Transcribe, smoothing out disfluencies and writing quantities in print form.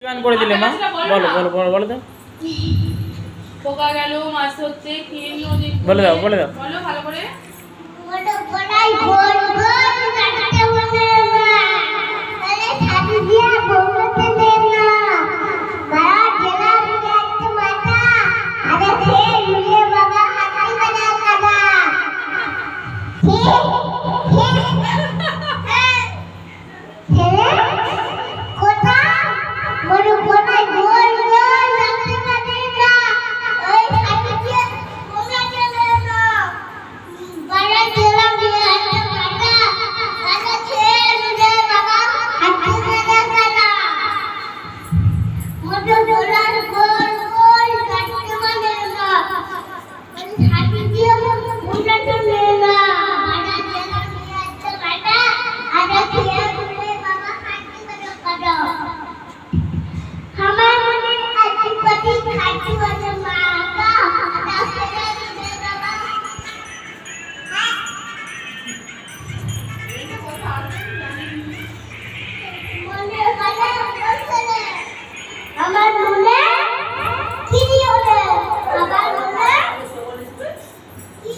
গান করে দিলে মা, বলো বলো বলো বলো দাও, পোকা গেল মাছ ধরতে ক্ষীর নদী, বলে দাও বলে দাও। বলো ভালো করে। বড়াই গোল গোল কাটতে বলে না, আরে ছাতি দিয়া বলতে দে না, মারা গেলা একটা মাথা, আরে ফের মুড়িয়ে বাবা হাতাই বানা কাদা, কোথা বড় বড়াই গোল গোল কাটতে পারে না, ওই ছাতি দিয়া বলতে দে না, মারা গেলা একটা মাথা, আরে ফের মুড়িয়ে বাবা হাতাই বানা কাদা, বড় বড়াই গোল গোল কাটতে পারে না, ওই ছাতি দিয়া বলতে দে না, মারা গেলা একটা মাথা, আরে ফের মুড়িয়ে বাবা হাতাই বানা কাদা। আমার মনে আছে কতি খাটি বলে মাকা, তাহলে দিবে বাবা। মনে হয় বলছে আমার মনে কি হলো, আমার মনে কি